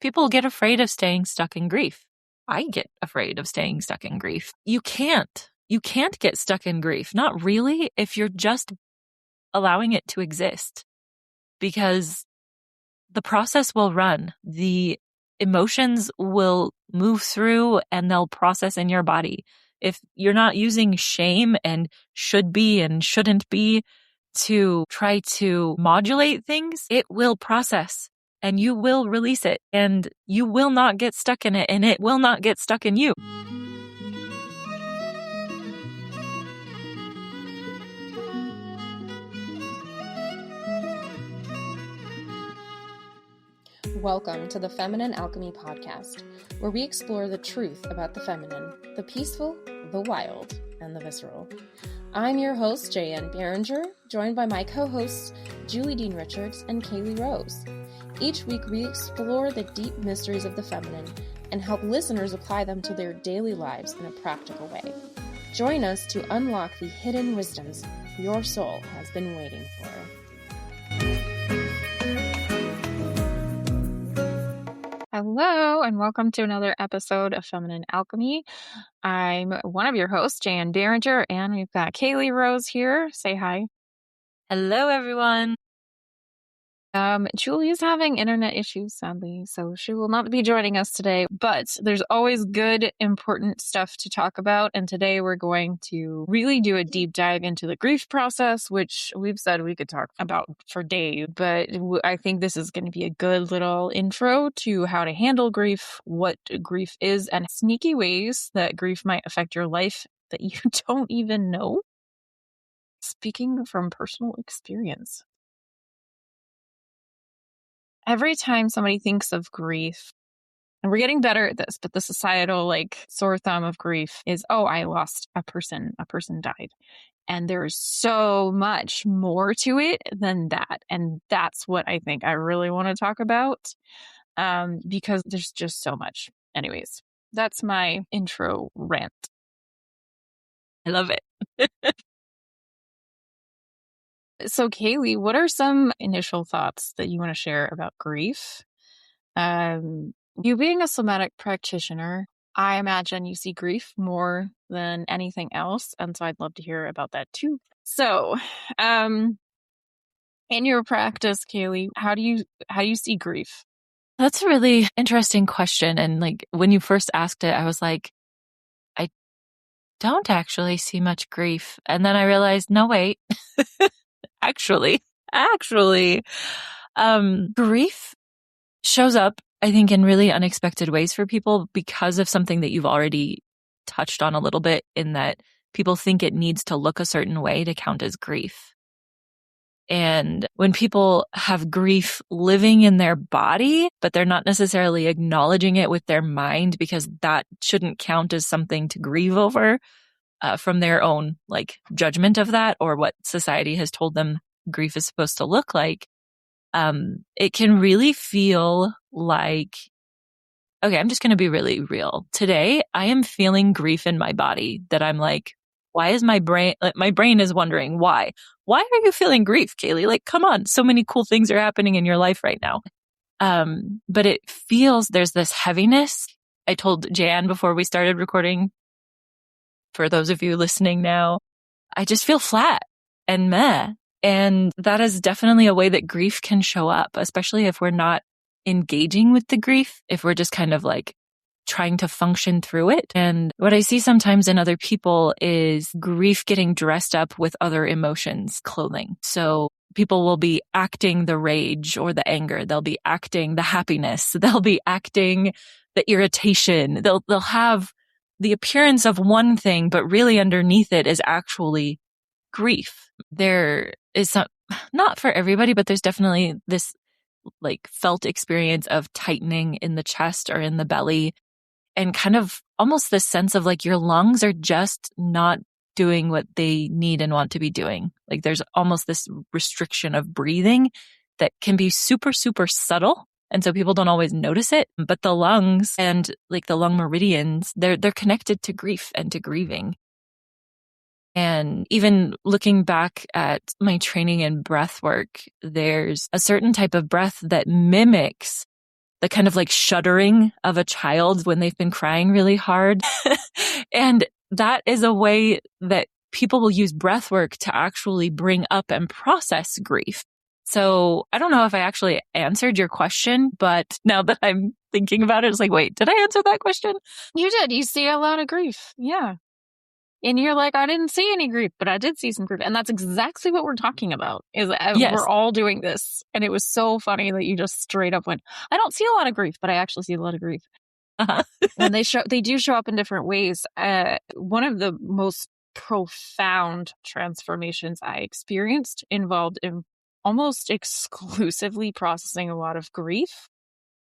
people get afraid of staying stuck in grief. I get afraid of staying stuck in grief. You can't get stuck in grief. Not really, if you're just allowing it to exist, because the process will run. The emotions will move through and they'll process in your body. If you're not using shame and should be and shouldn't be to try to modulate things, it will process and you will release it and you will not get stuck in it and it will not get stuck in you. Welcome to the Feminine Alchemy Podcast, where we explore the truth about the feminine, the peaceful, the wild, and the visceral. I'm your host, Jaye, joined by my co-hosts, Julie Dean Richards and Kaylee Rose. Each week, we explore the deep mysteries of the feminine and help listeners apply them to their daily lives in a practical way. Join us to unlock the hidden wisdoms your soul has been waiting for. Hello, and welcome to another episode of Feminine Alchemy. I'm one of your hosts, Jaye, and we've got Kaylee Rose here. Say hi. Hello, everyone. Julie is having internet issues, sadly, so she will not be joining us today, but there's always good, important stuff to talk about, and today we're going to really do a deep dive into the grief process, which we've said we could talk about for days, but I think this is going to be a good little intro to how to handle grief, what grief is, and sneaky ways that grief might affect your life that you don't even know. Speaking from personal experience. Every time somebody thinks of grief, and we're getting better at this, but the societal sore thumb of grief is, oh, I lost a person died. And there's so much more to it than that. And that's what I think I really want to talk about, because there's just so much. Anyways, that's my intro rant. I love it. So, Kaylee, what are some initial thoughts that you want to share about grief? You being a somatic practitioner, I imagine you see grief more than anything else. And so I'd love to hear about that too. So, in your practice, Kaylee, how do you see grief? That's a really interesting question. And when you first asked it, I was like, I don't actually see much grief. And then I realized, no, wait. Actually, grief shows up, I think, in really unexpected ways for people because of something that you've already touched on a little bit, in that people think it needs to look a certain way to count as grief. And when people have grief living in their body, but they're not necessarily acknowledging it with their mind because that shouldn't count as something to grieve over, from their own judgment of that or what society has told them grief is supposed to look like, it can really feel like, okay, I'm just going to be really real. Today, I am feeling grief in my body that I'm like, why is my brain is wondering why? Why are you feeling grief, Kaylee? Come on, so many cool things are happening in your life right now. But it feels, there's this heaviness. I told Jan before we started recording, for those of you listening now, I just feel flat and meh. And that is definitely a way that grief can show up, especially if we're not engaging with the grief, if we're just kind of trying to function through it. And what I see sometimes in other people is grief getting dressed up with other emotions, clothing. So people will be acting the rage or the anger. They'll be acting the happiness. They'll be acting the irritation. They'll have the appearance of one thing, but really underneath it is actually grief. There is some, not for everybody, but there's definitely this felt experience of tightening in the chest or in the belly, and kind of almost this sense of your lungs are just not doing what they need and want to be doing. There's almost this restriction of breathing that can be super, super subtle. And so people don't always notice it, but the lungs and the lung meridians, they're connected to grief and to grieving. And even looking back at my training in breath work, there's a certain type of breath that mimics the kind of like shuddering of a child when they've been crying really hard. And that is a way that people will use breath work to actually bring up and process grief. So I don't know if I actually answered your question, but now that I'm thinking about it, it's like, wait, did I answer that question? You did. You see a lot of grief. Yeah. And you're like, I didn't see any grief, but I did see some grief. And that's exactly what we're talking about, is Yes. we're all doing this. And it was so funny that you just straight up went, I don't see a lot of grief, but I actually see a lot of grief. Uh-huh. And they do show up in different ways. One of the most profound transformations I experienced involved in almost exclusively processing a lot of grief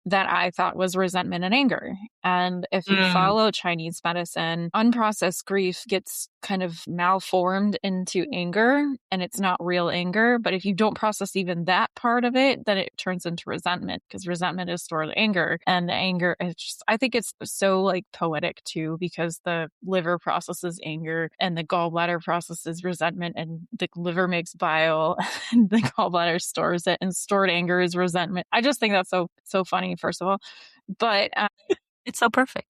that I thought was resentment and anger. And if you follow Chinese medicine, unprocessed grief gets kind of malformed into anger, and it's not real anger. But if you don't process even that part of it, then it turns into resentment, because resentment is stored anger. And anger is just, I think it's so like poetic too, because the liver processes anger and the gallbladder processes resentment, and the liver makes bile and the gallbladder stores it, and stored anger is resentment. I just think that's so funny, first of all. But it's so perfect.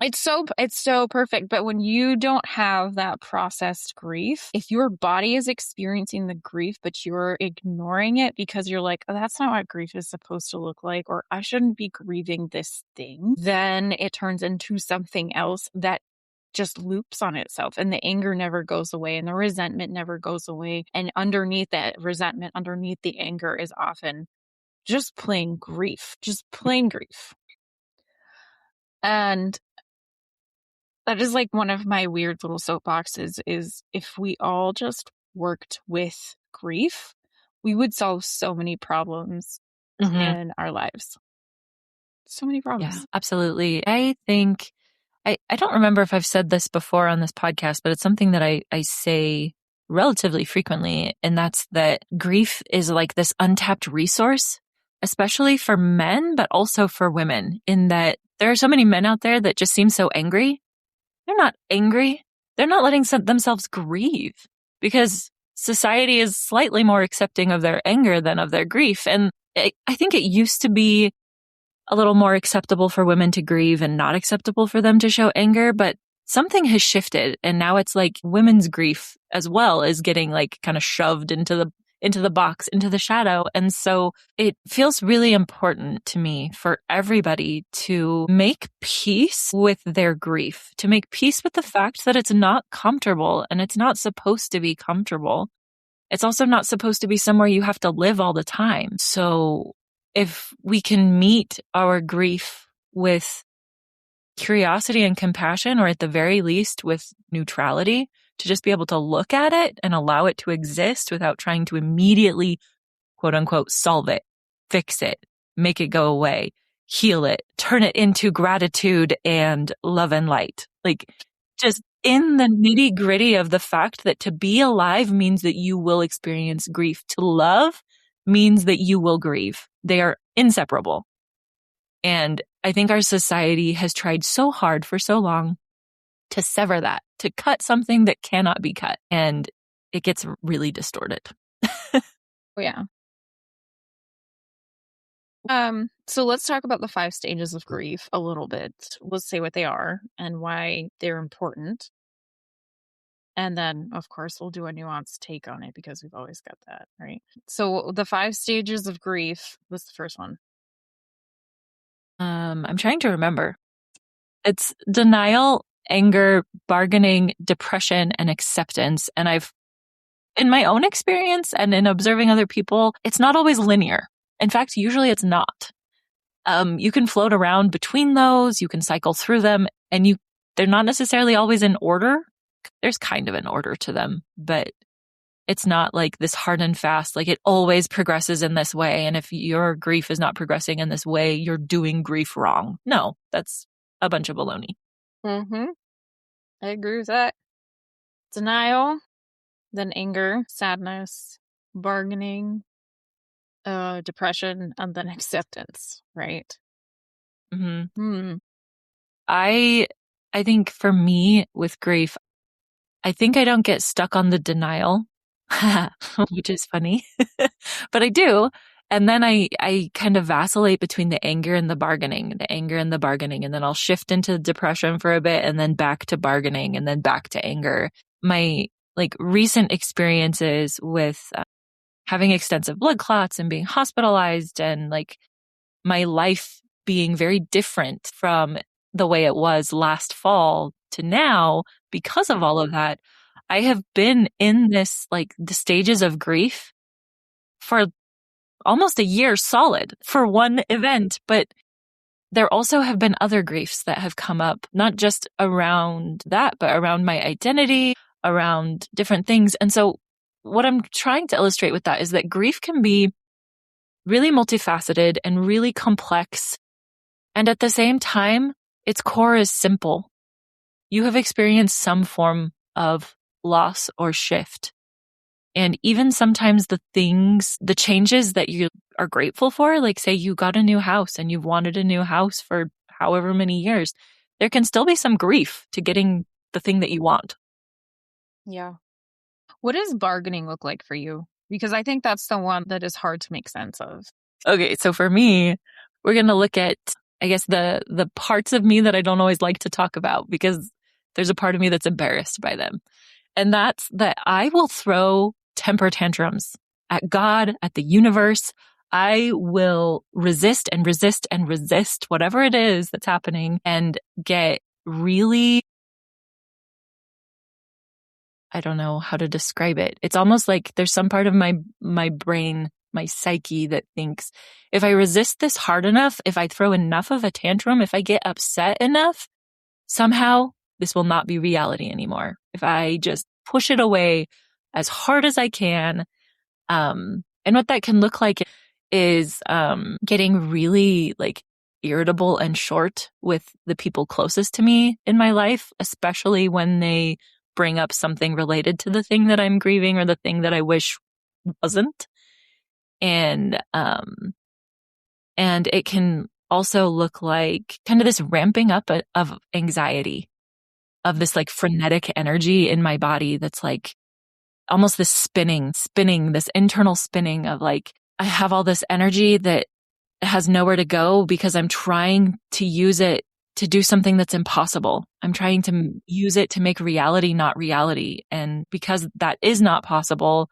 It's so perfect. But when you don't have that processed grief, if your body is experiencing the grief, but you're ignoring it because you're like, oh, that's not what grief is supposed to look like, or I shouldn't be grieving this thing, then it turns into something else that just loops on itself, and the anger never goes away, and the resentment never goes away. And underneath that resentment, underneath the anger, is often just plain grief. And that is like one of my weird little soapboxes, is if we all just worked with grief, we would solve so many problems in our lives. So many problems. Yeah, absolutely. I think, I don't remember if I've said this before on this podcast, but it's something that I say relatively frequently. And that's that grief is like this untapped resource, especially for men, but also for women, in that there are so many men out there that just seem so angry. They're not angry. They're not letting themselves grieve, because society is slightly more accepting of their anger than of their grief. And I think it used to be a little more acceptable for women to grieve and not acceptable for them to show anger, but something has shifted, and now it's like women's grief as well is getting like kind of shoved into the box, into the shadow. And so it feels really important to me for everybody to make peace with their grief, to make peace with the fact that it's not comfortable, and it's not supposed to be comfortable. It's also not supposed to be somewhere you have to live all the time. So if we can meet our grief with curiosity and compassion, or at the very least with neutrality, to just be able to look at it and allow it to exist without trying to immediately, quote unquote, solve it, fix it, make it go away, heal it, turn it into gratitude and love and light. Like, just in the nitty gritty of the fact that to be alive means that you will experience grief. To love means that you will grieve. They are inseparable. And I think our society has tried so hard for so long to sever that, to cut something that cannot be cut. And it gets really distorted. Yeah. So let's talk about the 5 stages of grief a little bit. Let's say what they are and why they're important. And then, of course, we'll do a nuanced take on it, because we've always got that, right? So the 5 stages of grief, what's the first one? I'm trying to remember. It's denial, anger, bargaining, depression, and acceptance. And in my own experience and in observing other people, it's not always linear. In fact, usually it's not. You can float around between those, you can cycle through them, and they're not necessarily always in order. There's kind of an order to them, but it's not like this hard and fast, like it always progresses in this way. And if your grief is not progressing in this way, you're doing grief wrong. No, that's a bunch of baloney. I agree with that. Denial, then anger, sadness, bargaining, depression, and then acceptance, right? I think for me with grief, I think I don't get stuck on the denial, which is funny, but I do. And then I kind of vacillate between the anger and the bargaining, and then I'll shift into depression for a bit and then back to bargaining and then back to anger. My like recent experiences with having extensive blood clots and being hospitalized and like my life being very different from the way it was last fall to now because of all of that, I have been in this like the stages of grief for almost a year solid for one event, but there also have been other griefs that have come up, not just around that, but around my identity, around different things. And so what I'm trying to illustrate with that is that grief can be really multifaceted and really complex. And at the same time, its core is simple. You have experienced some form of loss or shift. And even sometimes the changes that you are grateful for, like say you got a new house and you've wanted a new house for however many years, there can still be some grief to getting the thing that you want. Yeah. What does bargaining look like for you? Because I think that's the one that is hard to make sense of. Okay, so for me, we're going to look at, I guess, the parts of me that I don't always like to talk about because there's a part of me that's embarrassed by them. And that's that I will throw temper tantrums at God, at the universe. I will resist and resist and resist whatever it is that's happening and get really, I don't know how to describe it. It's almost like there's some part of my brain, my psyche that thinks if I resist this hard enough, if I throw enough of a tantrum, if I get upset enough, somehow this will not be reality anymore. If I just push it away as hard as I can. And what that can look like is getting really like irritable and short with the people closest to me in my life, especially when they bring up something related to the thing that I'm grieving or the thing that I wish wasn't. And it can also look like kind of this ramping up of anxiety, of this like frenetic energy in my body that's like almost this spinning, this internal spinning of like, I have all this energy that has nowhere to go because I'm trying to use it to do something that's impossible. I'm trying to use it to make reality not reality. And because that is not possible,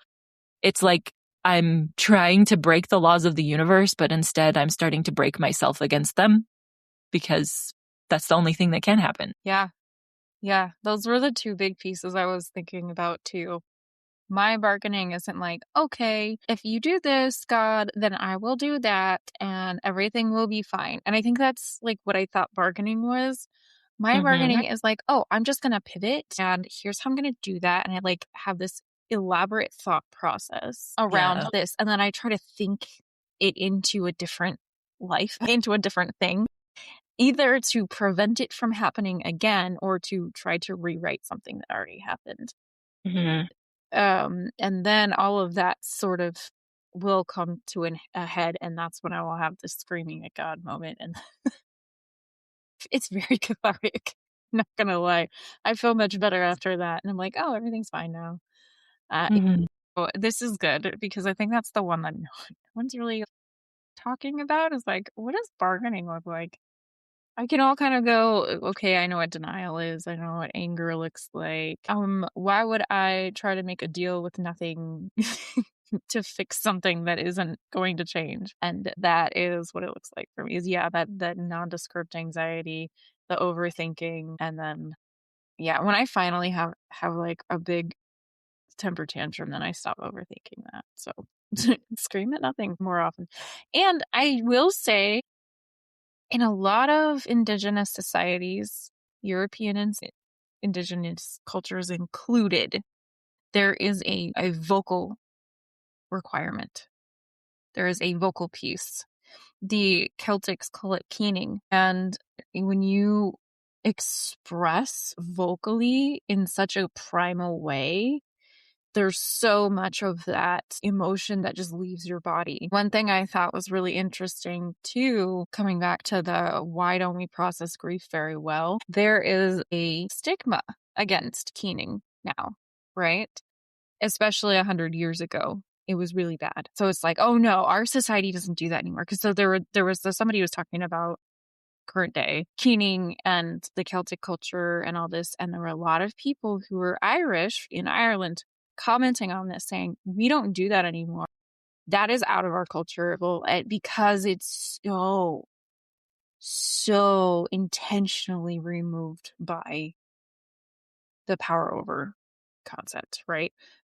it's like I'm trying to break the laws of the universe, but instead I'm starting to break myself against them because that's the only thing that can happen. Yeah. Yeah. Those were the two big pieces I was thinking about too. My bargaining isn't like, okay, if you do this, God, then I will do that and everything will be fine. And I think that's like what I thought bargaining was. My bargaining is like, oh, I'm just going to pivot and here's how I'm going to do that. And I like have this elaborate thought process around this. And then I try to think it into a different life, into a different thing, either to prevent it from happening again or to try to rewrite something that already happened. And then all of that sort of will come to a head, and that's when I will have the screaming at God moment. And it's very cathartic. Not gonna lie, I feel much better after that, and I'm like, oh, everything's fine now. So this is good because I think that's the one that no one's really talking about. Is like, what does bargaining look like? I can all kind of go, okay, I know what denial is. I know what anger looks like. Why would I try to make a deal with nothing to fix something that isn't going to change? And that is what it looks like for me is, yeah, that nondescript anxiety, the overthinking. And then, yeah, when I finally have like a big temper tantrum, then I stop overthinking that. So scream at nothing more often. And I will say, in a lot of indigenous societies, European and indigenous cultures included, there is a vocal requirement. There is a vocal piece. The Celtics call it keening. And when you express vocally in such a primal way, there's so much of that emotion that just leaves your body. One thing I thought was really interesting too, coming back to the why don't we process grief very well, there is a stigma against keening now, right? Especially 100 years ago. it was really bad. So it's like, oh no, our society doesn't do that anymore. Because so there was somebody who was talking about current day keening and the Celtic culture and all this, and there were a lot of people who were Irish in Ireland commenting on this, saying we don't do that anymore. That is out of our culture. Well, because it's so intentionally removed by the power over concept, right?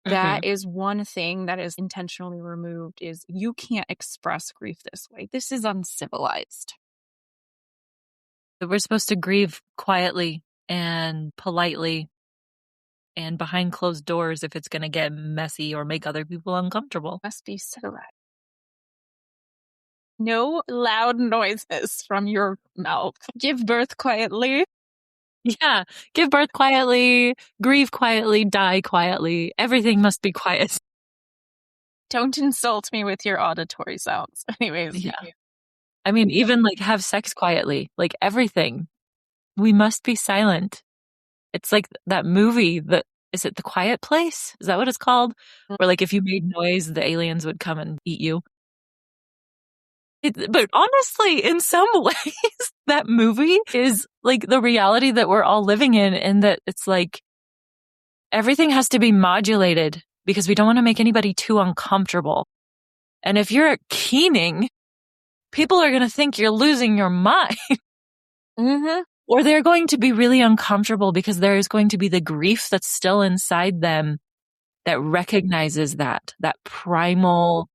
That is one thing that is intentionally removed, is you can't express grief this way. This is uncivilized. We're supposed to grieve quietly and politely and behind closed doors if it's going to get messy or make other people uncomfortable. Must be civilized. No loud noises from your mouth. Give birth quietly. Yeah, give birth quietly, grieve quietly, die quietly. Everything must be quiet. Don't insult me with your auditory sounds. Anyways. Yeah. I mean, even like have sex quietly, like everything. We must be silent. It's like that movie that, is it The Quiet Place? Is that what it's called? Where like if you made noise, the aliens would come and eat you. But honestly, in some ways, that movie is like the reality that we're all living in that it's like everything has to be modulated because we don't want to make anybody too uncomfortable. And if you're keening, people are going to think you're losing your mind. Or they're going to be really uncomfortable because there is going to be the grief that's still inside them that recognizes that primal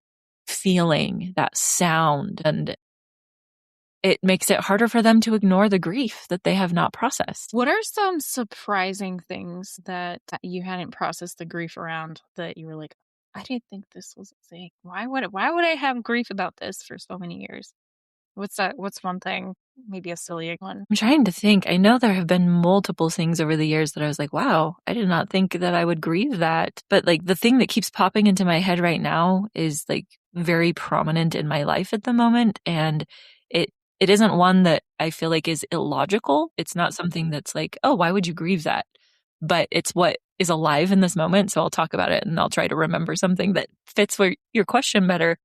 feeling, that sound, and it makes it harder for them to ignore the grief that they have not processed. What are some surprising things that you hadn't processed the grief around that you were like, I didn't think this was a thing. Why would I have grief about this for so many years? What's one thing? Maybe a silly one. I'm trying to think. I know there have been multiple things over the years that I was like, wow, I did not think that I would grieve that. But like the thing that keeps popping into my head right now is like very prominent in my life at the moment. And it isn't one that I feel like is illogical. It's not something that's like, oh, why would you grieve that? But it's what is alive in this moment. So I'll talk about it and I'll try to remember something that fits for your question better.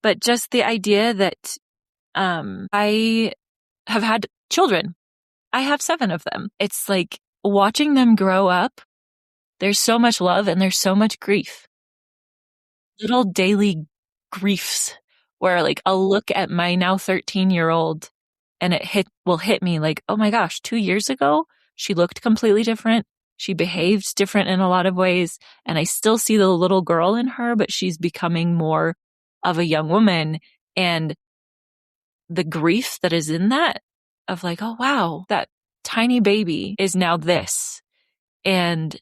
But just the idea that I have had children. I have 7 of them. It's like watching them grow up. There's so much love and there's so much grief. Little daily griefs where like I'll look at my now 13-year-old and it will hit me like, oh my gosh, 2 years ago, she looked completely different. She behaved different in a lot of ways. And I still see the little girl in her, but she's becoming more of a young woman. And the grief that is in that of like, oh wow, that tiny baby is now this. And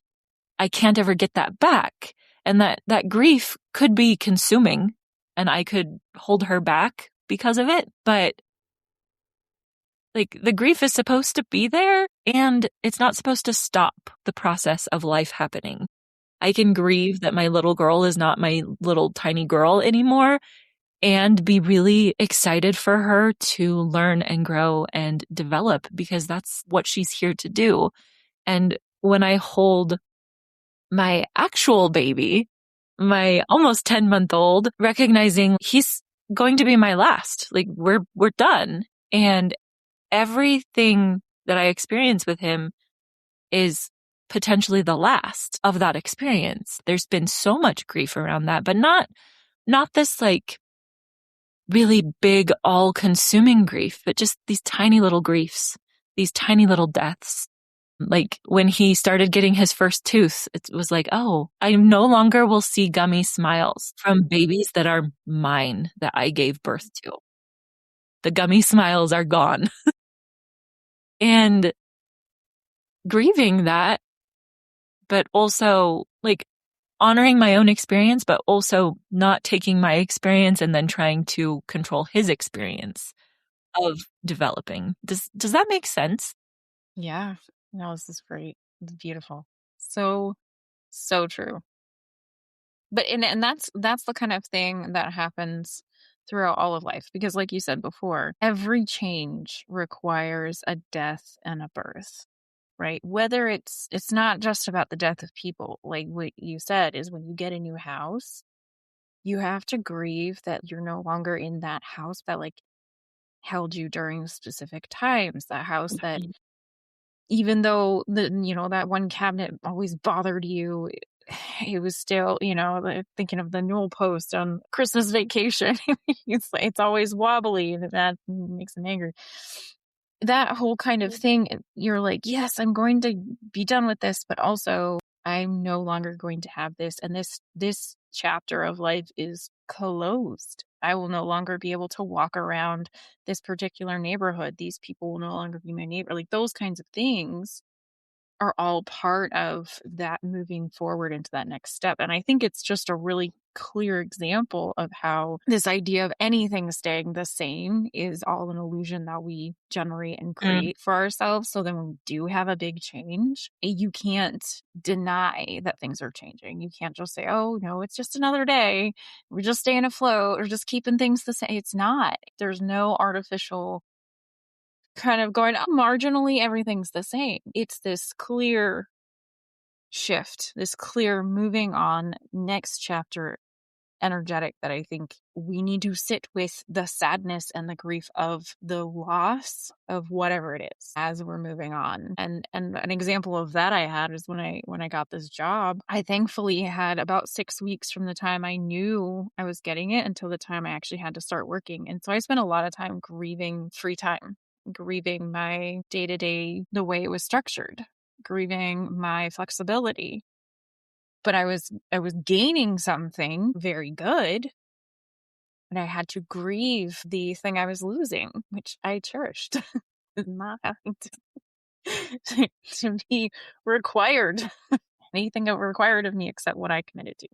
I can't ever get that back. And that grief could be consuming and I could hold her back because of it. But like the grief is supposed to be there and it's not supposed to stop the process of life happening. I can grieve that my little girl is not my little tiny girl anymore and be really excited for her to learn and grow and develop because that's what she's here to do. And when I hold my actual baby, my almost 10-month-old, recognizing he's going to be my last, like we're done. And everything that I experience with him is potentially the last of that experience. There's been so much grief around that, but not this like really big, all-consuming grief, but just these tiny little griefs, these tiny little deaths. Like when he started getting his first tooth, it was like, oh, I no longer will see gummy smiles from babies that are mine, that I gave birth to. The gummy smiles are gone. And grieving that, but also like honoring my own experience, but also not taking my experience and then trying to control his experience of developing. Does that make sense? Yeah. No, this is great. It's beautiful. So true. But and that's the kind of thing that happens throughout all of life, because like you said before, every change requires a death and a birth. Right? Whether it's not just about the death of people, like what you said, is when you get a new house, You have to grieve that you're no longer in that house that like held you during specific times, that house that even though that one cabinet always bothered you, it was still, thinking of the Newell post on Christmas Vacation. It's always wobbly, and that makes him angry. That whole kind of thing, you're like, yes, I'm going to be done with this, but also I'm no longer going to have this. And this chapter of life is closed. I will no longer be able to walk around this particular neighborhood. These people will no longer be my neighbor. Like those kinds of things are all part of that moving forward into that next step. And I think it's just a really clear example of how this idea of anything staying the same is all an illusion that we generate and create for ourselves. So then when we do have a big change, you can't deny that things are changing. You can't just say, oh, no, it's just another day. We're just staying afloat or just keeping things the same. It's not. There's no artificial kind of going, oh, marginally everything's the same. It's this clear shift, this clear moving on, next chapter energetic that I think we need to sit with the sadness and the grief of the loss of whatever it is as we're moving on. And an example of that I had is when I got this job, I thankfully had about 6 weeks from the time I knew I was getting it until the time I actually had to start working. And so I spent a lot of time grieving free time, grieving my day-to-day, the way it was structured, grieving my flexibility. But I was gaining something very good, and I had to grieve the thing I was losing, which I cherished. Not having to be required anything that required of me except what I committed to.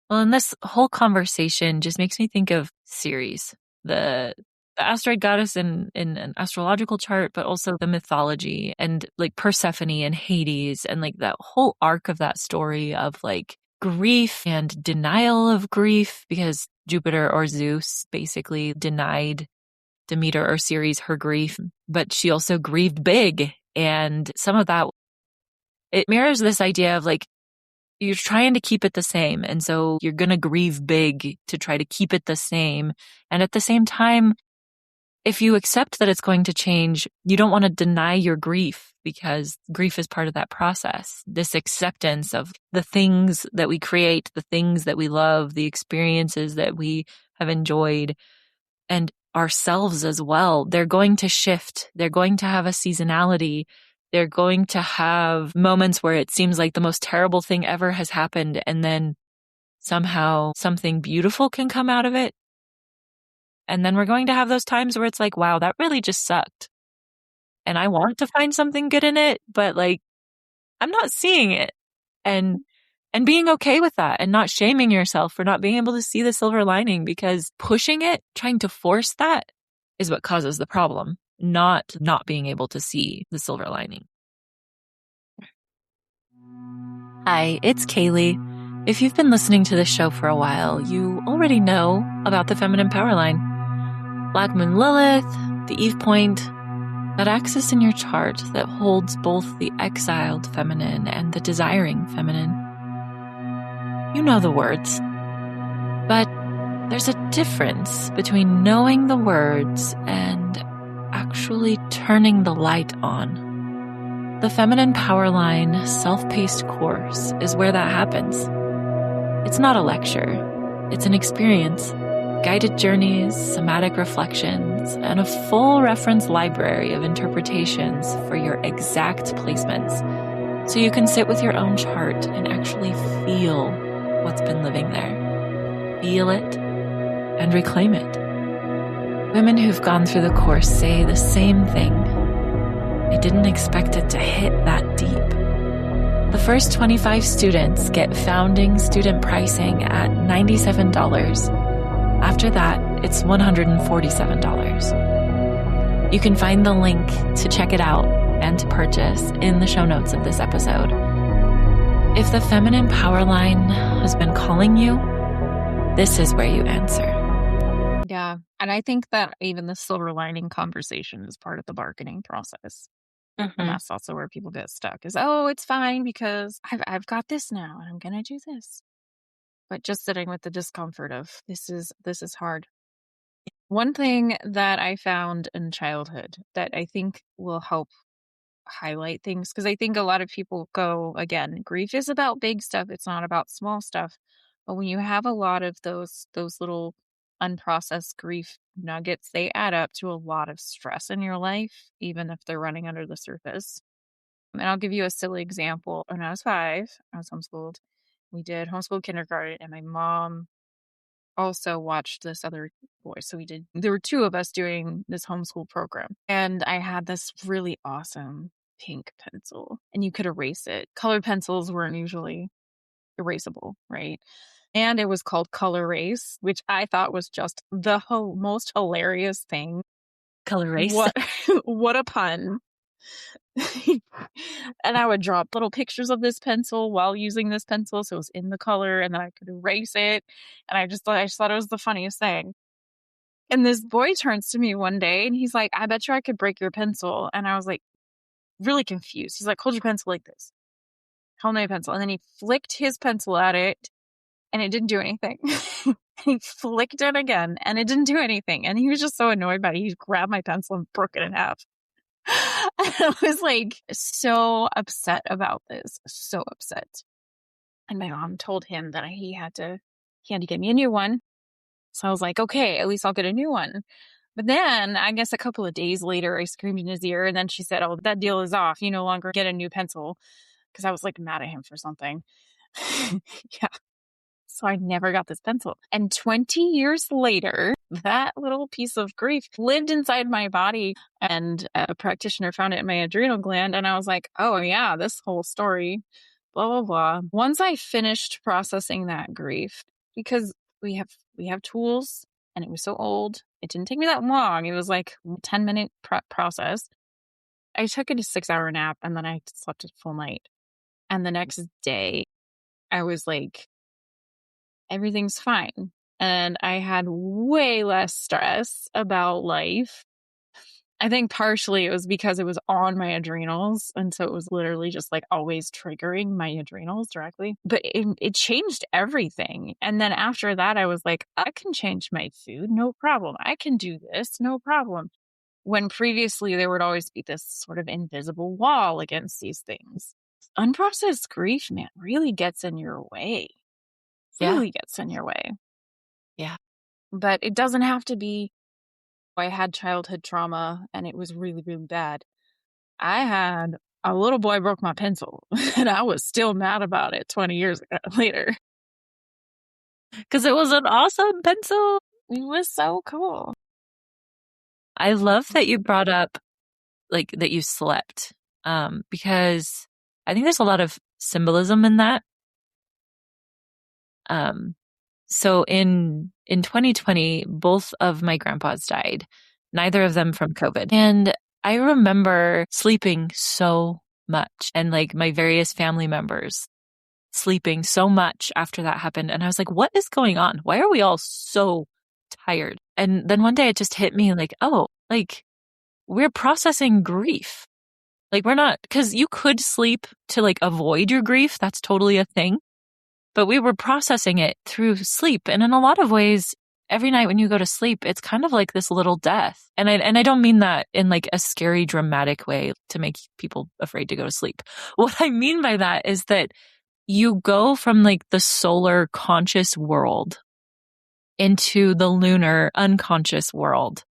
Well, and this whole conversation just makes me think of Ceres, the asteroid goddess in an astrological chart, but also the mythology and like Persephone and Hades and like that whole arc of that story of like grief and denial of grief because Jupiter or Zeus basically denied Demeter or Ceres her grief, but she also grieved big. And some of that, it mirrors this idea of like, you're trying to keep it the same. And so you're going to grieve big to try to keep it the same. And at the same time, if you accept that it's going to change, you don't want to deny your grief because grief is part of that process. This acceptance of the things that we create, the things that we love, the experiences that we have enjoyed, and ourselves as well. They're going to shift. They're going to have a seasonality. They're going to have moments where it seems like the most terrible thing ever has happened, and then somehow something beautiful can come out of it. And then we're going to have those times where it's like, wow, that really just sucked. And I want to find something good in it, but like, I'm not seeing it. And being okay with that and not shaming yourself for not being able to see the silver lining, because pushing it, trying to force that is what causes the problem, not being able to see the silver lining. Hi, it's Kaylee. If you've been listening to this show for a while, you already know about the feminine power line. Black Moon Lilith, the Eve point, that axis in your chart that holds both the exiled feminine and the desiring feminine. You know the words, but there's a difference between knowing the words and actually turning the light on. The Feminine Powerline self-paced course is where that happens. It's not a lecture, it's an experience. Guided journeys, somatic reflections, and a full reference library of interpretations for your exact placements, so you can sit with your own chart and actually feel what's been living there. Feel it and reclaim it. Women who've gone through the course say the same thing. I didn't expect it to hit that deep. The first 25 students get founding student pricing at $97. After that, it's $147. You can find the link to check it out and to purchase in the show notes of this episode. If the feminine power line has been calling you, this is where you answer. Yeah. And I think that even the silver lining conversation is part of the bargaining process. And that's also where people get stuck is, oh, it's fine because I've got this now and I'm going to do this. but just sitting with the discomfort of this is hard. One thing that I found in childhood that I think will help highlight things, because I think a lot of people go, again, grief is about big stuff, it's not about small stuff. But when you have a lot of those little unprocessed grief nuggets, they add up to a lot of stress in your life, even if they're running under the surface. And I'll give you a silly example. When I was 5, I was homeschooled. We did homeschool kindergarten, and my mom also watched this other boy. So there were 2 of us doing this homeschool program. And I had this really awesome pink pencil, and you could erase it. Colored pencils weren't usually erasable, right? And it was called Color Race, which I thought was just the most hilarious thing. Color Race. What a pun. And I would draw little pictures of this pencil while using this pencil, so it was in the color, and then I could erase it. And I just thought it was the funniest thing. And this boy turns to me one day, and he's like, "I bet you I could break your pencil." And I was like, really confused. He's like, "Hold your pencil like this. Hold my pencil." And then he flicked his pencil at it, and it didn't do anything. He flicked it again, and it didn't do anything. And he was just so annoyed by it. He grabbed my pencil and broke it in half. I was like so upset about this, so upset. And my mom told him that he had to get me a new one. So I was like, okay, at least I'll get a new one. But then I guess a couple of days later, I screamed in his ear, and then she said, "Oh, that deal is off. You no longer get a new pencil," because I was like mad at him for something. Yeah. So I never got this pencil. And 20 years later, that little piece of grief lived inside my body, and a practitioner found it in my adrenal gland. And I was like, oh yeah, this whole story, blah, blah, blah. Once I finished processing that grief, because we have tools, and it was so old, it didn't take me that long. It was like a 10-minute process. I took a 6-hour nap, and then I slept a full night. And the next day, I was like, everything's fine. And I had way less stress about life. I think partially it was because it was on my adrenals. And so it was literally just like always triggering my adrenals directly. But it changed everything. And then after that, I was like, I can change my food. No problem. I can do this. No problem. When previously there would always be this sort of invisible wall against these things. Unprocessed grief, man, really gets in your way. Really gets in your way. Yeah. But it doesn't have to be, I had childhood trauma and it was really, really bad. I had a little boy broke my pencil and I was still mad about it 20 years later. Because it was an awesome pencil. It was so cool. I love that you brought up like that you slept, because I think there's a lot of symbolism in that. So in 2020, both of my grandpas died, neither of them from COVID. And I remember sleeping so much, and like my various family members sleeping so much after that happened. And I was like, what is going on? Why are we all so tired? And then one day it just hit me like, oh, like we're processing grief. Like we're not, because you could sleep to like avoid your grief. That's totally a thing. But we were processing it through sleep. And in a lot of ways, every night when you go to sleep, it's kind of like this little death. And I don't mean that in like a scary, dramatic way to make people afraid to go to sleep. What I mean by that is that you go from like the solar conscious world into the lunar unconscious world.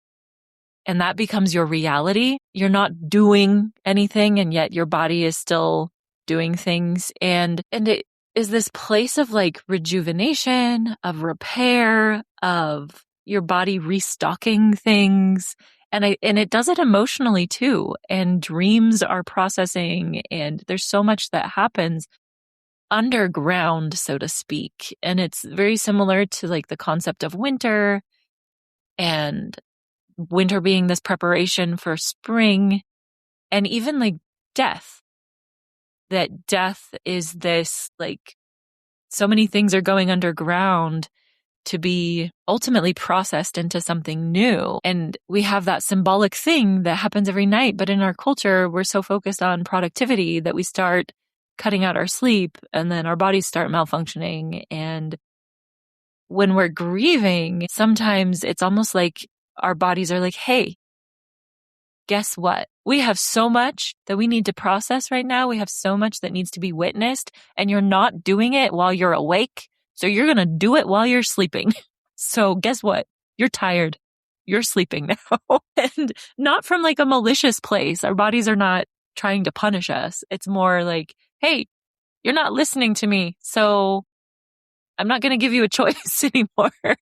And that becomes your reality. You're not doing anything, and yet your body is still doing things. And it is this place of like rejuvenation, of repair, of your body restocking things. And it does it emotionally too. And dreams are processing, and there's so much that happens underground, so to speak. And it's very similar to like the concept of winter, and winter being this preparation for spring, and even like death. That death is this, like, so many things are going underground to be ultimately processed into something new. And we have that symbolic thing that happens every night. But in our culture, we're so focused on productivity that we start cutting out our sleep, and then our bodies start malfunctioning, and when we're grieving, sometimes it's almost like our bodies are like, hey, guess what? We have so much that we need to process right now. We have so much that needs to be witnessed, and you're not doing it while you're awake. So you're going to do it while you're sleeping. So guess what? You're tired. You're sleeping now. And not from like a malicious place. Our bodies are not trying to punish us. It's more like, hey, you're not listening to me. So I'm not going to give you a choice anymore.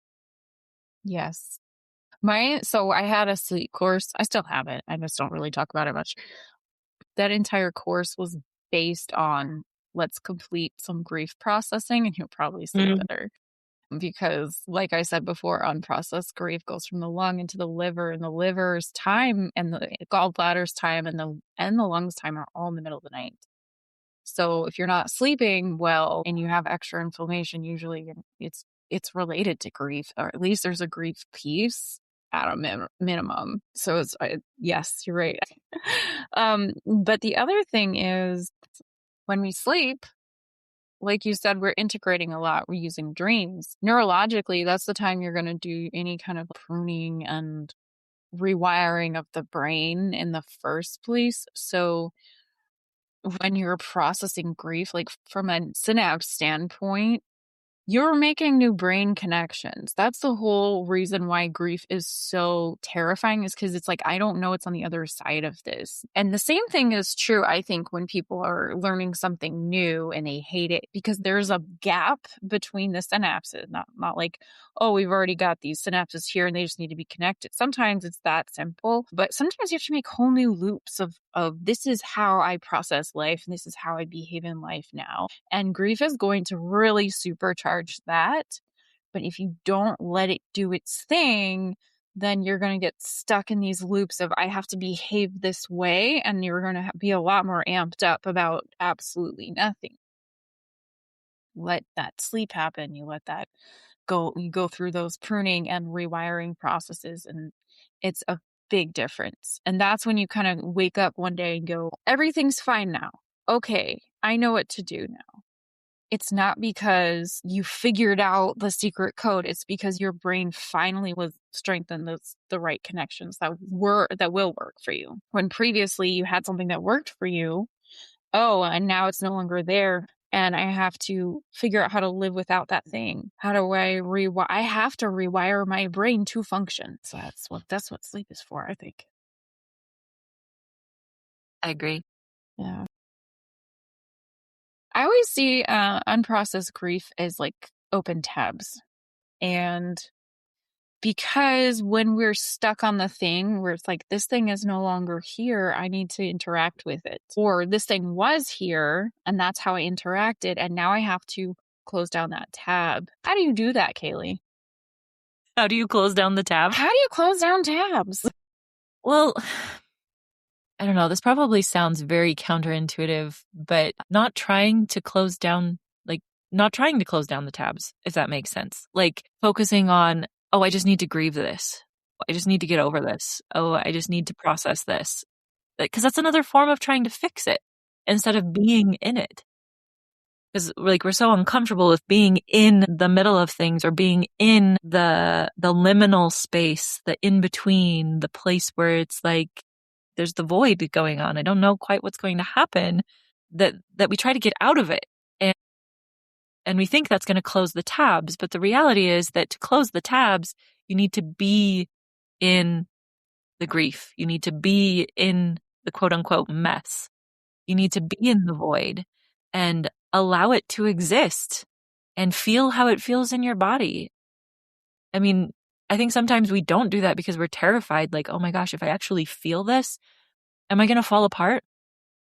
Yes. So I had a sleep course. I still have it. I just don't really talk about it much. That entire course was based on let's complete some grief processing and you'll probably sleep better. Because like I said before, unprocessed grief goes from the lung into the liver, and the liver's time and the gallbladder's time and the lungs time are all in the middle of the night. So if you're not sleeping well and you have extra inflammation, usually it's related to grief, or at least there's a grief piece at a minimum. So yes, you're right. But the other thing is when we sleep, like you said, we're integrating a lot. We're using dreams. Neurologically, that's the time you're going to do any kind of pruning and rewiring of the brain in the first place. So when you're processing grief, like from a synapse standpoint, you're making new brain connections. That's the whole reason why grief is so terrifying, is because it's like, I don't know what's on the other side of this. And the same thing is true, I think, when people are learning something new and they hate it, because there's a gap between the synapses. Not like, oh, we've already got these synapses here and they just need to be connected. Sometimes it's that simple, but sometimes you have to make whole new loops of this is how I process life and this is how I behave in life now. And grief is going to really supercharge that. But if you don't let it do its thing, then you're going to get stuck in these loops of I have to behave this way, and you're going to be a lot more amped up about absolutely nothing. Let that sleep happen. You let that go. You go through those pruning and rewiring processes, and it's a big difference. And that's when you kind of wake up one day and go, everything's fine now. Okay, I know what to do now. It's not because you figured out the secret code. It's because your brain finally was strengthened the right connections that will work for you. When previously you had something that worked for you, and now it's no longer there. And I have to figure out how to live without that thing. How do I I have to rewire my brain to function. So that's what sleep is for, I think. I agree. Yeah. I always see unprocessed grief as like open tabs. And because when we're stuck on the thing where it's like, this thing is no longer here, I need to interact with it. Or this thing was here and that's how I interacted, and now I have to close down that tab. How do you do that, Kaylee? How do you close down the tab? How do you close down tabs? Well, I don't know. This probably sounds very counterintuitive, but not trying to close down the tabs, if that makes sense. Like focusing on, oh, I just need to grieve this. I just need to get over this. Oh, I just need to process this. Because that's another form of trying to fix it instead of being in it. Because like we're so uncomfortable with being in the middle of things, or being in the liminal space, the in between, the place where it's like there's the void going on. I don't know quite what's going to happen, that we try to get out of it. And we think that's going to close the tabs. But the reality is that to close the tabs, you need to be in the grief. You need to be in the quote unquote mess. You need to be in the void and allow it to exist and feel how it feels in your body. I mean, I think sometimes we don't do that because we're terrified. Like, oh my gosh, if I actually feel this, am I going to fall apart?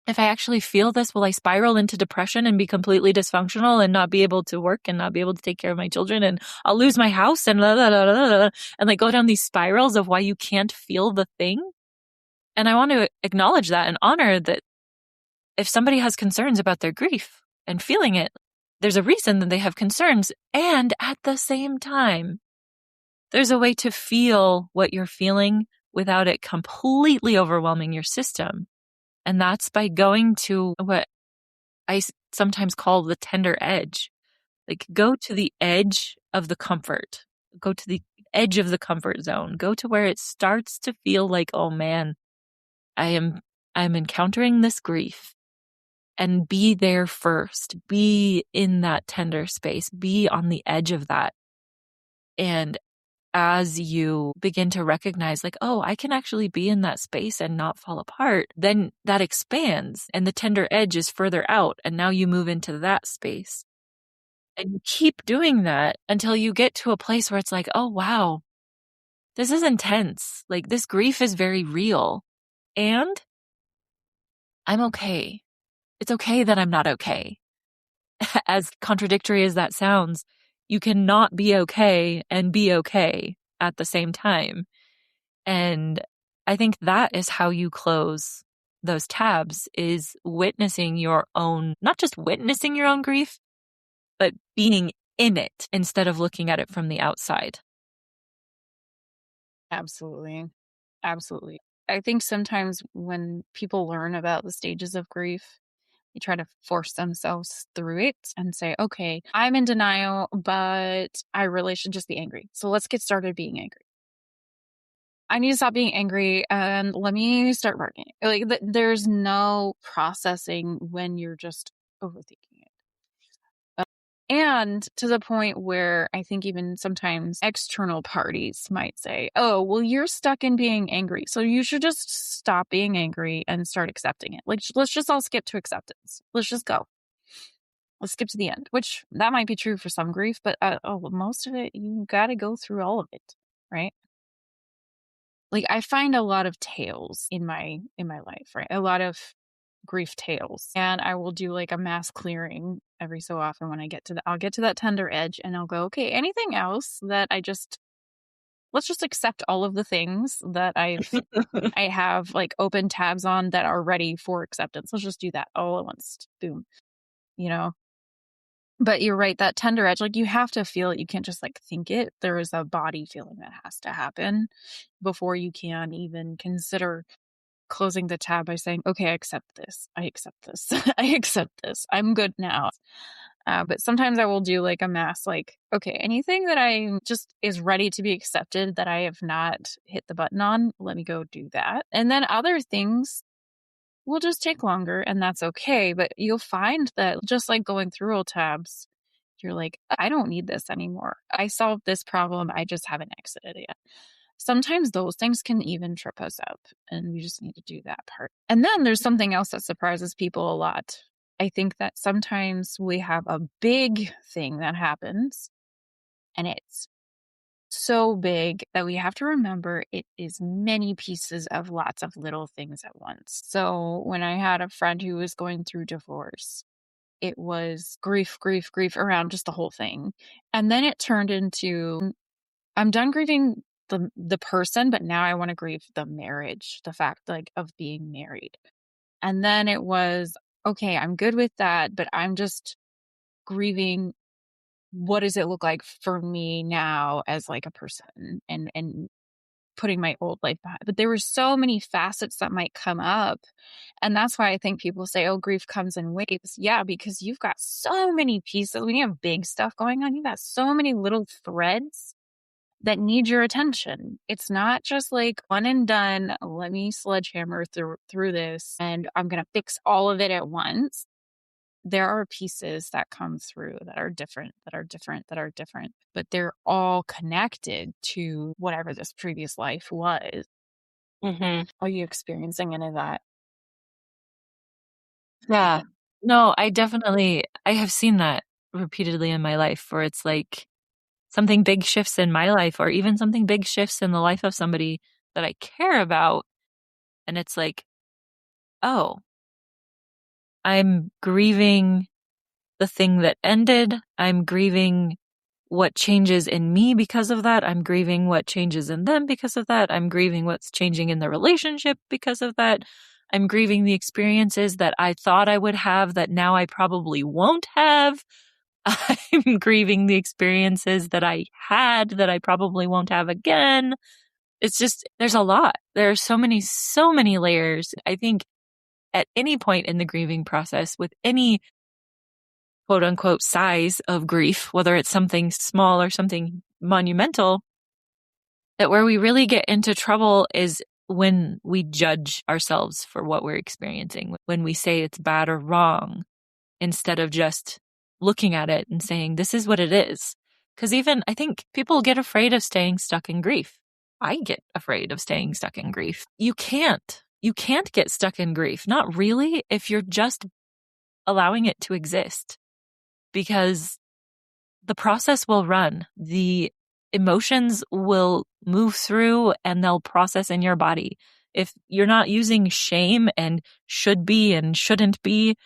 If I actually feel this, will I spiral into depression and be completely dysfunctional and not be able to work and not be able to take care of my children, and I'll lose my house and blah, blah, blah, blah, blah, and like go down these spirals of why you can't feel the thing. And I want to acknowledge that and honor that if somebody has concerns about their grief and feeling it, there's a reason that they have concerns. And at the same time, there's a way to feel what you're feeling without it completely overwhelming your system. And that's by going to what I sometimes call the tender edge, Like, go to the edge of the comfort. Go to the edge of the comfort zone. Go to where it starts to feel like, oh man, I'm encountering this grief. And be there first. Be in that tender space. Be on the edge of that. And as you begin to recognize, like, oh, I can actually be in that space and not fall apart, then that expands and the tender edge is further out. And now you move into that space. And you keep doing that until you get to a place where it's like, oh, wow, this is intense. Like, this grief is very real. And I'm okay. It's okay that I'm not okay. As contradictory as that sounds, you cannot be okay and be okay at the same time. And I think that is how you close those tabs, is witnessing your own, not just witnessing your own grief, but being in it instead of looking at it from the outside. Absolutely. Absolutely. I think sometimes when people learn about the stages of grief, they try to force themselves through it and say, okay, I'm in denial, but I really should just be angry. So let's get started being angry. I need to stop being angry and let me start barking. Like, there's no processing when you're just overthinking it. And to the point where I think even sometimes external parties might say, oh, well, you're stuck in being angry. So you should just stop being angry and start accepting it. Like, let's just all skip to acceptance. Let's just go. Let's skip to the end, which that might be true for some grief, but most of it, you got to go through all of it, right? Like, I find a lot of tales in my life, right? A lot of grief tales, and I will do like a mass clearing every so often when I'll get to that tender edge, and I'll go, okay, anything else that let's just accept all of the things that I have like open tabs on that are ready for acceptance. Let's just do that all at once. Boom. You know? But you're right, that tender edge, like, you have to feel it. You can't just like think it. There is a body feeling that has to happen before you can even consider closing the tab by saying, okay, I accept this. I accept this. I accept this. I'm good now. But sometimes I will do like a mass, like, okay, anything that I just is ready to be accepted that I have not hit the button on, let me go do that. And then other things will just take longer, and that's okay. But you'll find that just like going through old tabs, you're like, I don't need this anymore. I solved this problem. I just haven't exited it yet. Sometimes those things can even trip us up, and we just need to do that part. And then there's something else that surprises people a lot. I think that sometimes we have a big thing that happens, and it's so big that we have to remember it is many pieces of lots of little things at once. So when I had a friend who was going through divorce, it was grief, grief, grief around just the whole thing. And then it turned into, I'm done grieving the person, but now I want to grieve the marriage, the fact like of being married. And then it was, okay, I'm good with that, but I'm just grieving, what does it look like for me now as like a person, and putting my old life behind. But there were so many facets that might come up. And that's why I think people say, oh, grief comes in waves. Yeah, because you've got so many pieces. When you have big stuff going on, you've got so many little threads that need your attention. It's not just like one and done. Let me sledgehammer through this and I'm going to fix all of it at once. There are pieces that come through that are different, but they're all connected to whatever this previous life was. Mm-hmm. Are you experiencing any of that? Yeah. No, I have seen that repeatedly in my life, where it's like something big shifts in my life, or even something big shifts in the life of somebody that I care about. And it's like, oh, I'm grieving the thing that ended. I'm grieving what changes in me because of that. I'm grieving what changes in them because of that. I'm grieving what's changing in the relationship because of that. I'm grieving the experiences that I thought I would have that now I probably won't have. I'm grieving the experiences that I had that I probably won't have again. It's just, there's a lot. There are so many layers. I think at any point in the grieving process with any quote unquote size of grief, whether it's something small or something monumental, that where we really get into trouble is when we judge ourselves for what we're experiencing, when we say it's bad or wrong, instead of just looking at it and saying, this is what it is. Because even I think people get afraid of staying stuck in grief. I get afraid of staying stuck in grief. You can't get stuck in grief. Not really, if you're just allowing it to exist, because the process will run. The emotions will move through and they'll process in your body. If you're not using shame and should be and shouldn't be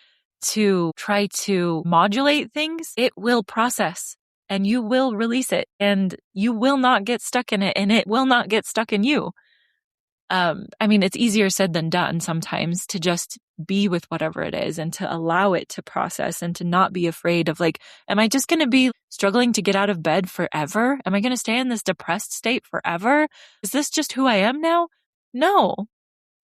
to try to modulate things, it will process and you will release it and you will not get stuck in it and it will not get stuck in you. I mean, it's easier said than done sometimes to just be with whatever it is and to allow it to process and to not be afraid of like, am I just going to be struggling to get out of bed forever? Am I going to stay in this depressed state forever? Is this just who I am now? No.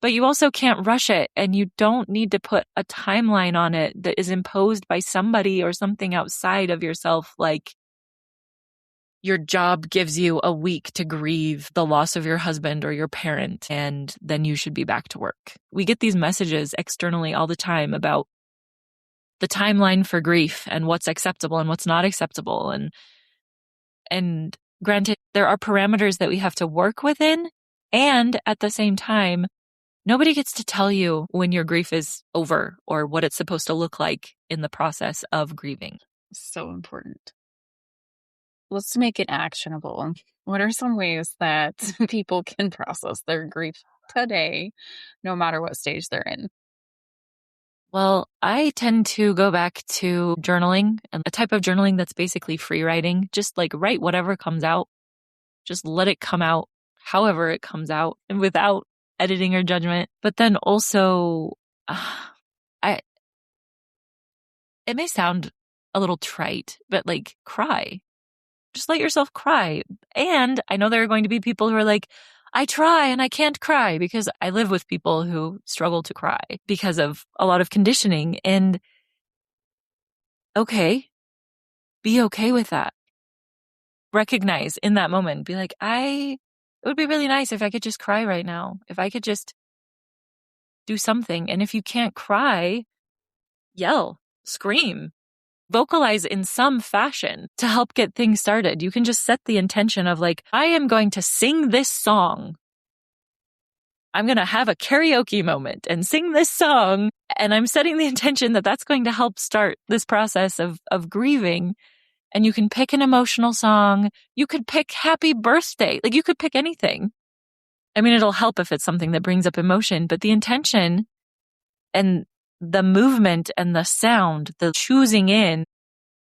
But you also can't rush it and you don't need to put a timeline on it that is imposed by somebody or something outside of yourself, like your job gives you a week to grieve the loss of your husband or your parent, and then you should be back to work. We get these messages externally all the time about the timeline for grief and what's acceptable and what's not acceptable. And granted, there are parameters that we have to work within. And at the same time, nobody gets to tell you when your grief is over or what it's supposed to look like in the process of grieving. So important. Let's make it actionable. What are some ways that people can process their grief today, no matter what stage they're in? Well, I tend to go back to journaling, and a type of journaling that's basically free writing. Just like write whatever comes out. Just let it come out however it comes out and without editing or judgment. But then also, it may sound a little trite, but like cry. Just let yourself cry. And I know there are going to be people who are like, I try and I can't cry, because I live with people who struggle to cry because of a lot of conditioning. And okay, be okay with that. Recognize in that moment, be like, it would be really nice if I could just cry right now. If I could just do something. And if you can't cry, yell, scream, vocalize in some fashion to help get things started. You can just set the intention of like, I am going to sing this song. I'm going to have a karaoke moment and sing this song. And I'm setting the intention that that's going to help start this process of grieving. And you can pick an emotional song. You could pick happy birthday. Like you could pick anything. I mean, it'll help if it's something that brings up emotion, but the intention and the movement and the sound, the choosing in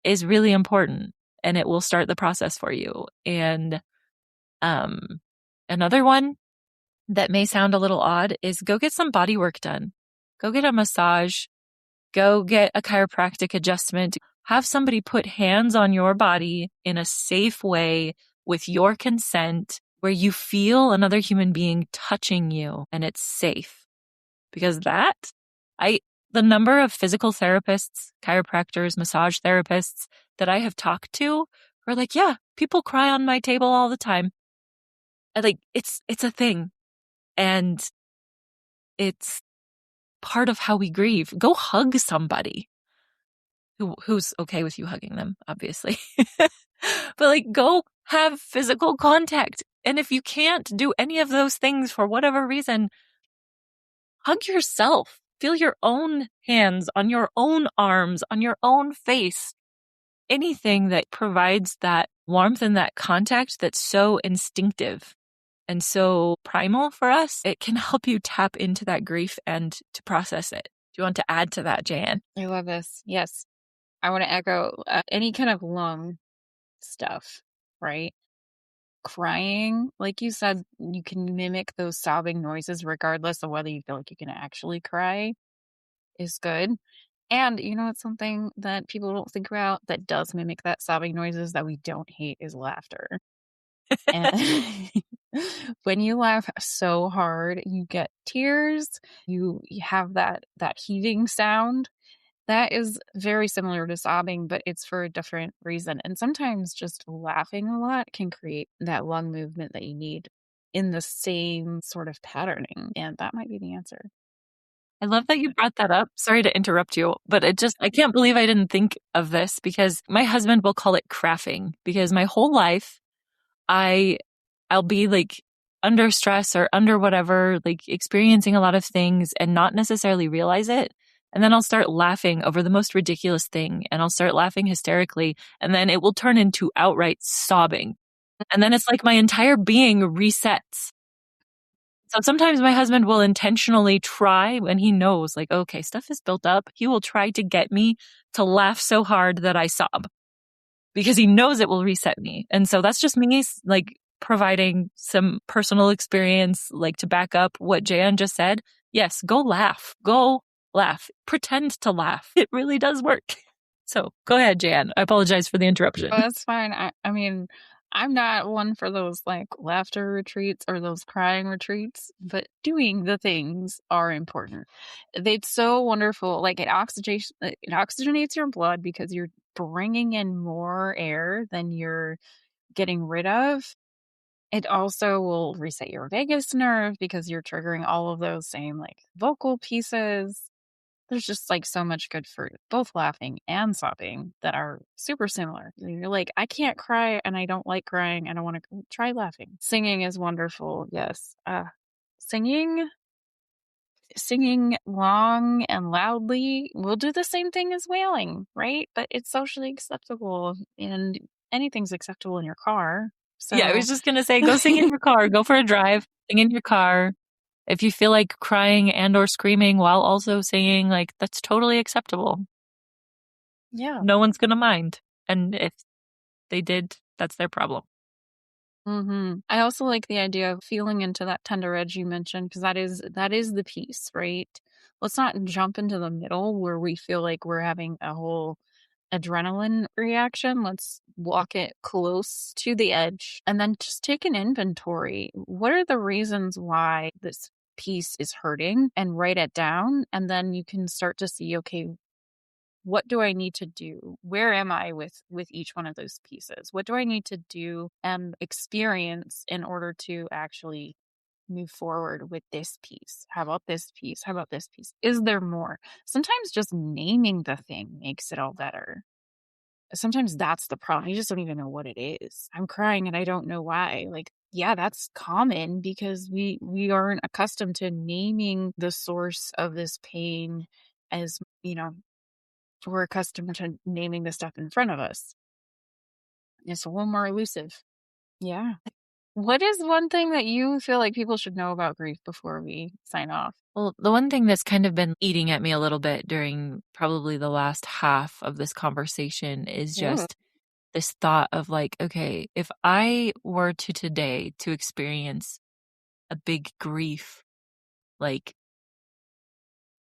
is really important, and it will start the process for you. And another one that may sound a little odd is go get some body work done. Go get a massage. Go get a chiropractic adjustment. Have somebody put hands on your body in a safe way with your consent, where you feel another human being touching you and it's safe. Because the number of physical therapists, chiropractors, massage therapists that I have talked to are like, yeah, people cry on my table all the time. And like, it's a thing. And it's part of how we grieve. Go hug somebody who's okay with you hugging them, obviously. But like, go have physical contact. And if you can't do any of those things for whatever reason, hug yourself. Feel your own hands on your own arms, on your own face. Anything that provides that warmth and that contact that's so instinctive and so primal for us, it can help you tap into that grief and to process it. Do you want to add to that, Jan? I love this. Yes. I want to echo any kind of lung stuff, right? Crying, like you said, you can mimic those sobbing noises regardless of whether you feel like you can actually cry is good. And you know, it's something that people don't think about that does mimic that sobbing noises that we don't hate is laughter. And when you laugh so hard, you get tears, you have that heaving sound. That is very similar to sobbing, but it's for a different reason. And sometimes just laughing a lot can create that lung movement that you need in the same sort of patterning. And that might be the answer. I love that you brought that up. Sorry to interrupt you, but I can't believe I didn't think of this because my husband will call it craffing because my whole life I'll be like under stress or under whatever, like experiencing a lot of things and not necessarily realize it. And then I'll start laughing over the most ridiculous thing and I'll start laughing hysterically. And then it will turn into outright sobbing. And then it's like my entire being resets. So sometimes my husband will intentionally try when he knows, like, okay, stuff is built up. He will try to get me to laugh so hard that I sob because he knows it will reset me. And so that's just me, like, providing some personal experience, like, to back up what Jayan just said. Yes, go laugh. Go laugh. Pretend to laugh. It really does work. So go ahead, Jayan. I apologize for the interruption. Oh, that's fine. I mean, I'm not one for those like laughter retreats or those crying retreats, but doing the things are important. It's so wonderful. Like it oxygenates your blood because you're bringing in more air than you're getting rid of. It also will reset your vagus nerve because you're triggering all of those same like vocal pieces. There's just like so much good for both laughing and sobbing that are super similar. You're like, I can't cry and I don't like crying and I want to try laughing. Singing is wonderful. Yes. Singing, singing long and loudly will do the same thing as wailing, right? But it's socially acceptable and anything's acceptable in your car. So Yeah, I was just going to say, go sing in your car, go for a drive, sing in your car. If you feel like crying and or screaming while also singing, like, that's totally acceptable. yeah. No one's going to mind. And if they did, that's their problem. I also like the idea of feeling into that tender edge you mentioned because that is the piece, right? Let's not jump into the middle where we feel like we're having a whole adrenaline reaction. Let's walk it close to the edge and then just take an inventory. What are the reasons why this piece is hurting and write it down? And then you can start to see, okay, what do I need to do? Where am I with each one of those pieces? What do I need to do and experience in order to actually move forward with this piece? How about this piece? How about this piece? Is there more? Sometimes just naming the thing makes it all better. Sometimes that's the problem. You just don't even know what it is. I'm crying and I don't know why. Like, yeah, that's common because we aren't accustomed to naming the source of this pain as, we're accustomed to naming the stuff in front of us. It's a little more elusive. Yeah. What is one thing that you feel like people should know about grief before we sign off? Well, the one thing that's kind of been eating at me a little bit during probably the last half of this conversation is just this thought of like, okay, if I were to today to experience a big grief, like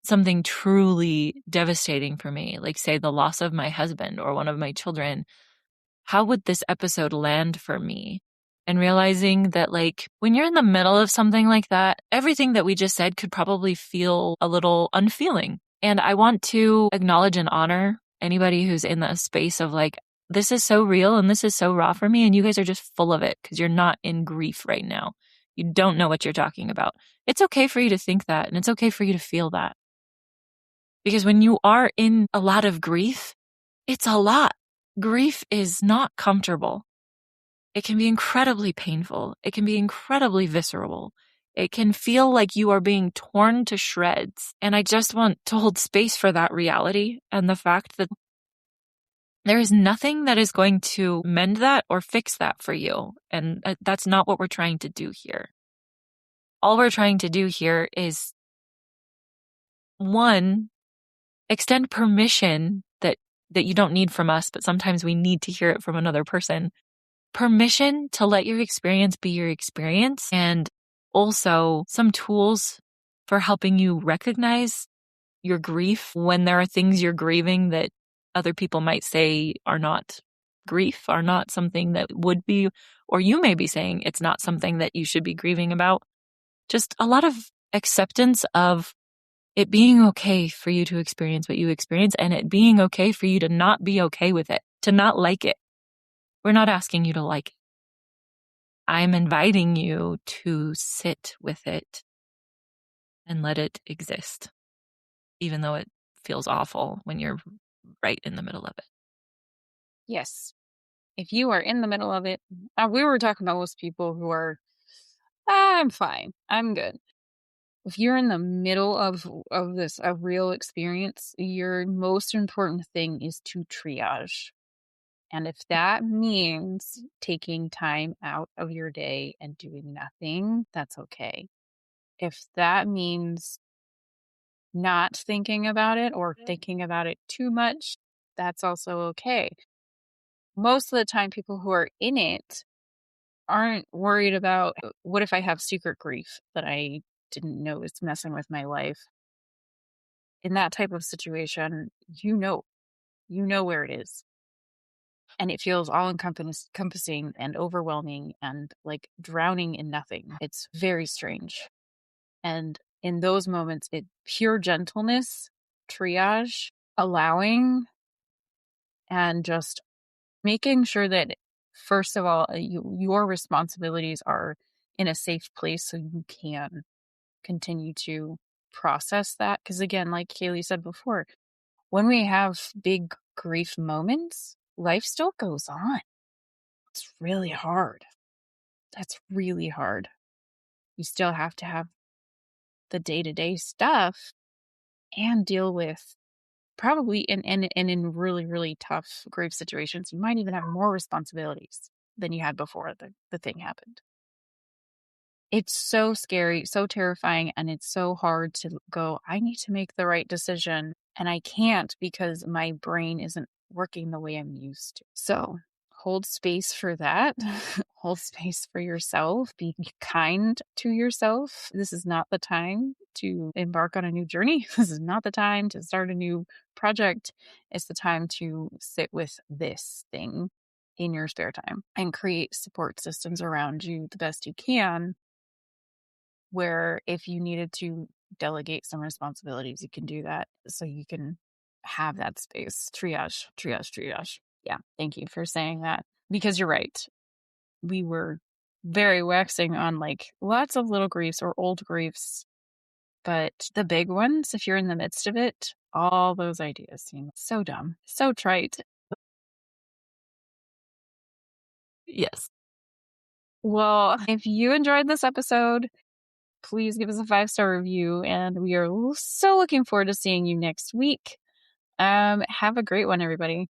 something truly devastating for me, like say the loss of my husband or one of my children, how would this episode land for me? And realizing that, like, when you're in the middle of something like that, everything that we just said could probably feel a little unfeeling. And I want to acknowledge and honor anybody who's in the space of like, this is so real and this is so raw for me. And you guys are just full of it because you're not in grief right now. You don't know what you're talking about. It's okay for you to think that. And it's okay for you to feel that. Because when you are in a lot of grief, it's a lot. Grief is not comfortable. It can be incredibly painful. It can be incredibly visceral. It can feel like you are being torn to shreds. And I just want to hold space for that reality and the fact that there is nothing that is going to mend that or fix that for you. And that's not what we're trying to do here. All we're trying to do here is, one, extend permission that you don't need from us, but sometimes we need to hear it from another person. Permission to let your experience be your experience, and also some tools for helping you recognize your grief when there are things you're grieving that other people might say are not grief, are not something that would be, or you may be saying it's not something that you should be grieving about. Just a lot of acceptance of it being okay for you to experience what you experience, and it being okay for you to not be okay with it, to not like it. We're not asking you to like it. I'm inviting you to sit with it and let it exist, even though it feels awful when you're right in the middle of it. Yes. If you are in the middle of it, we were talking about most people who are, I'm fine, I'm good. If you're in the middle of this, a real experience, your most important thing is to triage. And if that means taking time out of your day and doing nothing, that's okay. If that means not thinking about it or thinking about it too much, that's also okay. Most of the time, people who are in it aren't worried about what if I have secret grief that I didn't know is messing with my life. In that type of situation, you know where it is. And it feels all encompassing and overwhelming and like drowning in nothing. It's very strange. And in those moments, it pure gentleness, triage, allowing, and just making sure that, first of all, your responsibilities are in a safe place so you can continue to process that. Because again, like Kaylee said before, when we have big grief moments, life still goes on. It's really hard. That's really hard. You still have to have the day-to-day stuff and deal with probably in really, really tough grief situations, you might even have more responsibilities than you had before the thing happened. It's so scary, so terrifying, and it's so hard to go, I need to make the right decision, and I can't because my brain isn't working the way I'm used to. So hold space for that. Hold space for yourself. Be kind to yourself. This is not the time to embark on a new journey. This is not the time to start a new project. It's the time to sit with this thing in your spare time and create support systems around you the best you can, where if you needed to delegate some responsibilities, you can do that so you can have that space. Triage. Yeah, thank you for saying that, because you're right. We were very waxing on like lots of little griefs or old griefs, but the big ones, if you're in the midst of it, all those ideas seem so dumb, so trite. Yes. Well, if you enjoyed this episode, please give us a 5-star review, and we are so looking forward to seeing you next week. Have a great one, everybody.